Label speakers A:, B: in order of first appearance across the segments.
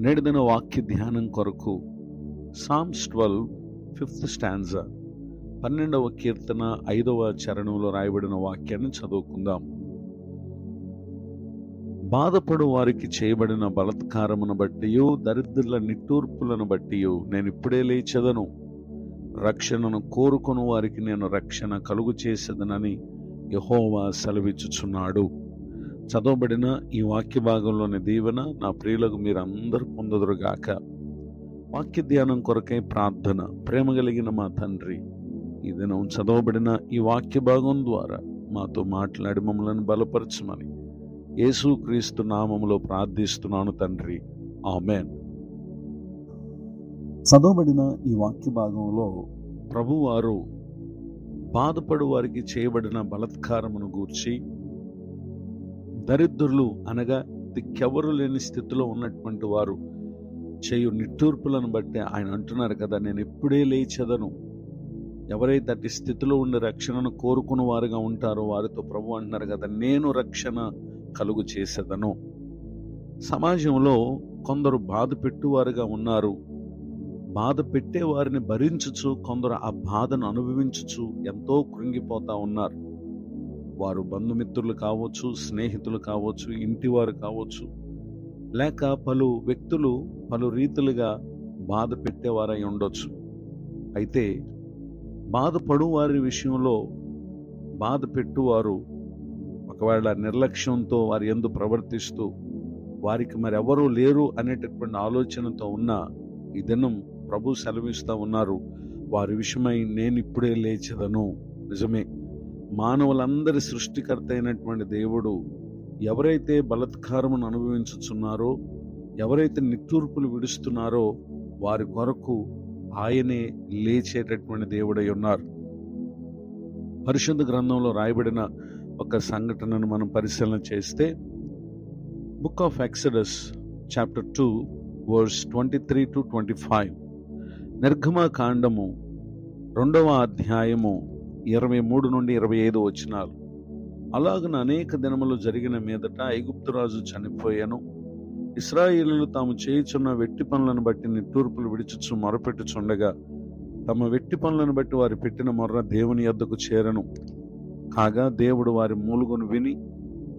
A: నేటిదిన వాక్య ధ్యానం కొరకు సామ్స్ 12 5th స్టాంజా 12వ కీర్తన 5వ చరణంలో రాయబడిన వాక్యాన్ని చదువుకుందాం. బాధపడు వారికి చేయబడిన బలాత్కారమును బట్టియు దరిద్రుల నిట్టూర్పులను బట్టియు నేను ఇప్పుడే లేచెదను. రక్షణను కోరుకొను వారికి నేను రక్షణ కలుగు చేసేదనని యెహోవా సెలవిచ్చుచున్నాడు. చదవబడిన ఈ వాక్య భాగంలోని దీవెన నా ప్రియులకు మీరందరూ పొందుదురుగాక. వాక్య ధ్యానం కొరకై ప్రార్థన. ప్రేమ కలిగిన మా తండ్రి, ఈ దినం చదవబడిన ఈ వాక్య భాగం ద్వారా మాతో మాట్లాడి మమ్మల్ని బలపరచమని యేసుక్రీస్తు నామములో ప్రార్థిస్తున్నాను తండ్రి, ఆమేన్. చదవబడిన ఈ వాక్య భాగంలో ప్రభువారు బాధపడు వారికి చేయబడిన బలాత్కారమును గూర్చి, దరిద్రులు అనగా దిక్కెవరు లేని స్థితిలో ఉన్నటువంటి వారు చేయు నిట్టూర్పులను బట్టి ఆయన అంటున్నారు కదా, నేను ఇప్పుడే లేచెదను. ఎవరైతే అట్టి స్థితిలో ఉండి రక్షణను కోరుకున్న వారుగా ఉంటారో వారితో ప్రభు అంటున్నారు కదా, నేను రక్షణ కలుగు చేసేదను. సమాజంలో కొందరు బాధ పెట్టువారుగా ఉన్నారు. బాధ పెట్టే వారిని భరించుచు కొందరు ఆ బాధను అనుభవించుచు ఎంతో కృంగిపోతా ఉన్నారు. వారు బంధుమిత్రులు కావచ్చు, స్నేహితులు కావచ్చు, ఇంటివారు కావచ్చు, లేక పలు వ్యక్తులు పలు రీతులుగా బాధ పెట్టేవారై ఉండొచ్చు. అయితే బాధపడు వారి విషయంలో బాధ పెట్టువారు ఒకవేళ నిర్లక్ష్యంతో వారి యందు ప్రవర్తిస్తూ వారికి మరెవరూ లేరు అనేటటువంటి ఆలోచనతో ఉన్న ఈ దినం ప్రభు సెలవిస్తూ ఉన్నారు, వారి విషయమై నేను ఇప్పుడే లేచెదను. నిజమే, మానవులందరి సృష్టికర్త అయినటువంటి దేవుడు ఎవరైతే బలాత్కారమును అనుభవించుచున్నారో, ఎవరైతే నిట్టూర్పులు విడుస్తున్నారో వారి కొరకు ఆయనే లేచేటటువంటి దేవుడై ఉన్నారు. పరిశుద్ధ గ్రంథంలో రాయబడిన ఒక సంఘటనను మనం పరిశీలన చేస్తే, book of Exodus chapter 2 verse 23 to 25, నిర్గమకాండము 2వ అధ్యాయము 23 నుండి 25 వచనాలు. అలాగన అనేక దినములు జరిగిన మీదట ఐగుప్తు రాజు చనిపోయాను. ఇశ్రాయేలీయులు తాము చేయుచున్న వెట్టి పనులను బట్టి నిట్టూర్పులు విడిచుచు మొరపెట్టుచుండగా తమ వెట్టి పనులను బట్టి వారు పెట్టిన మొర్ర దేవుని యొద్దకు చేరను. కాగా దేవుడు వారి మూలుగును విని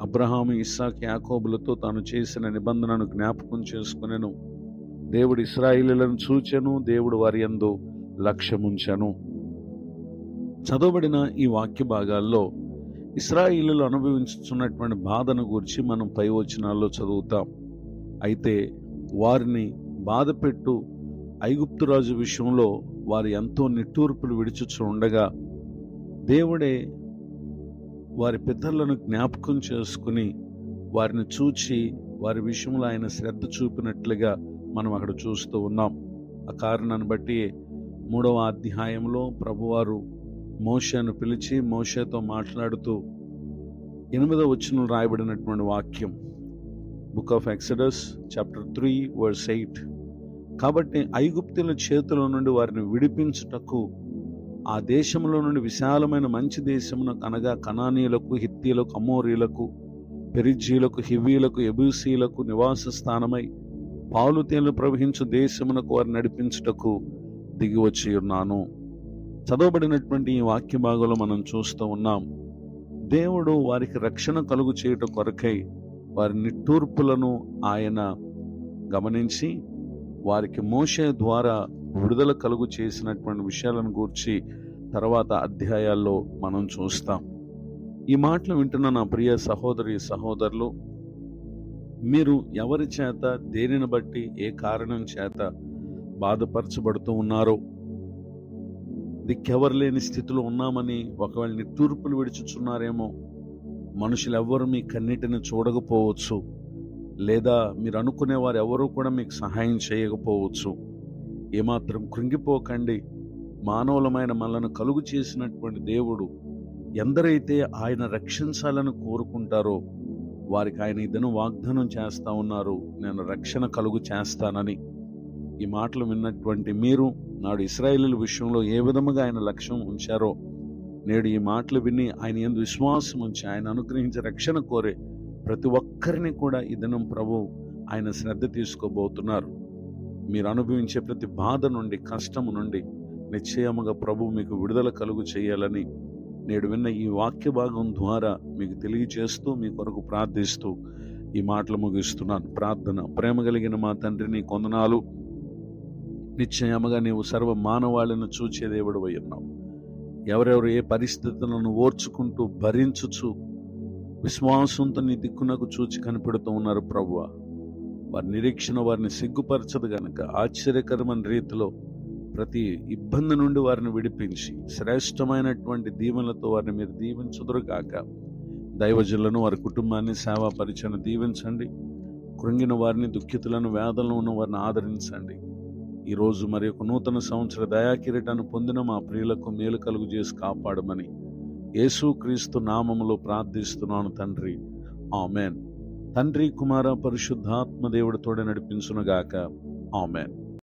A: అబ్రహాము, ఇస్సాకు, యాకోబులతో తాను చేసిన నిబంధనను జ్ఞాపకం చేసుకునెను. దేవుడు ఇశ్రాయేలీయులను చూచెను, దేవుడు వారి యందు లక్ష్యముంచెను. చదవబడిన ఈ వాక్య భాగాల్లో ఇశ్రాయేలీయులు అనుభవించుతున్నటువంటి బాధను గురించి మనం పై వచనాల్లో చదువుతాం. అయితే వారిని బాధపెట్టు ఐగుప్తు రాజు విషయంలో వారు ఎంతో నిట్టూర్పులు విడిచుచు ఉండగా దేవుడే వారి పితరులను జ్ఞాపకం చేసుకుని వారిని చూచి వారి విషయంలో ఆయన శ్రద్ధ చూపినట్లుగా మనం అక్కడ చూస్తూ ఉన్నాం. ఆ కారణాన్ని బట్టి 3వ అధ్యాయంలో ప్రభువారు మోషేను పిలిచి మోషేతో మాట్లాడుతూ 8వ వచనంలో రాయబడినటువంటి వాక్యం, book of Exodus chapter 3 verse 8, కాబట్టి ఐగుప్తుల చేతుల నుండి వారిని విడిపించుటకు ఆ దేశంలో నుండి విశాలమైన మంచి దేశమునకు అనగా కనానీయులకు, హిత్తీలకు, అమోరీలకు, పెరిజ్జీలకు, హివీలకు, యెబూసీలకు నివాస స్థానమై పాలు తేనెలు ప్రవహించు దేశమునకు వారిని నడిపించుటకు దిగి వచ్చి ఉన్నాను. చదవబడినటువంటి ఈ వాక్య భాగంలో మనం చూస్తూ ఉన్నాం, దేవుడు వారికి రక్షణ కలుగు చేయుట కొరకై వారి నిట్టూర్పులను ఆయన గమనించి వారికి మోషే ద్వారా విడుదల కలుగు చేసినటువంటి విషయాలను గూర్చి తర్వాత అధ్యాయాల్లో మనం చూస్తాం. ఈ మాటలు వింటున్న నా ప్రియ సహోదరి సహోదరులు, మీరు ఎవరి చేత, దేనిని బట్టి, ఏ కారణం చేత బాధపరచబడుతూ ఉన్నారో, దిక్కెవరు లేని స్థితిలో ఉన్నామని ఒకవేళ నిట్టూర్పులు విడుచుచున్నారేమో, మనుషులెవ్వరూ మీ కన్నిటిని చూడకపోవచ్చు, లేదా మీరు అనుకునే వారు ఎవరూ కూడా మీకు సహాయం చేయకపోవచ్చు. ఏమాత్రం కృంగిపోకండి. మానవులమైన మనలను కలుగు చేసినటువంటి దేవుడు ఎందరైతే ఆయన రక్షించాలని కోరుకుంటారో వారికి ఆయన ఇదను వాగ్దానం చేస్తా ఉన్నారు, నేను రక్షణ కలుగు చేస్తానని. ఈ మాటలు విన్నటువంటి మీరు నాడు ఇశ్రాయేలీయుల విషయంలో ఏ విధముగా ఆయన లక్ష్యం ఉంచారో, నేడు ఈ మాటలు విని ఆయన యందు విశ్వాసం ఉంచి ఆయన అనుగ్రహించే రక్షణ కోరే ప్రతి ఒక్కరిని కూడా ఈ దినం ప్రభు ఆయన శ్రద్ధ తీసుకోబోతున్నారు. మీరు అనుభవించే ప్రతి బాధ నుండి, కష్టము నుండి నిశ్చయముగా ప్రభు మీకు విడుదల కలుగు చేయాలని నేడు విన్న ఈ వాక్య భాగం ద్వారా మీకు తెలియజేస్తూ, మీ కొరకు ప్రార్థిస్తూ ఈ మాటలు ముగిస్తున్నాను. ప్రార్థన. ప్రేమ కలిగిన మా తండ్రి, నీ కొందనాలు. నిశ్చయముగా నీవు సర్వ మానవాళిని చూచే దేవుడవై ఉన్నావు. ఎవరెవరు ఏ పరిస్థితులను ఓర్చుకుంటూ భరించుచు విశ్వాసంతో నీ దిక్కునకు చూచి కనిపెడుతూ ఉన్నారు ప్రభువా. వారి నిరీక్షణ వారిని సిగ్గుపరచదు గనుక ఆశ్చర్యకరమైన రీతిలో ప్రతి ఇబ్బంది నుండి వారిని విడిపించి శ్రేష్టమైనటువంటి దీవెనలతో వారిని మీరు దీవించుదురుగాక. దైవజనులను, వారి కుటుంబాన్ని, సేవా పరిచయను దీవించండి. కృంగిన వారిని, దుఃఖితులను, వేదనలో ఉన్న వారిని ఆదరించండి. ఈరోజు మరి ఒక నూతన సంవత్సర దయాకిరీటాన్ని పొందిన మా ప్రియులకు మేలు కలుగు చేసి కాపాడమని యేసుక్రీస్తు నామములో ప్రార్థిస్తున్నాను తండ్రి. ఆమెన్. తండ్రి, కుమార, పరిశుద్ధాత్మ దేవుడితోడే నడిపించునుగాక. ఆమెన్.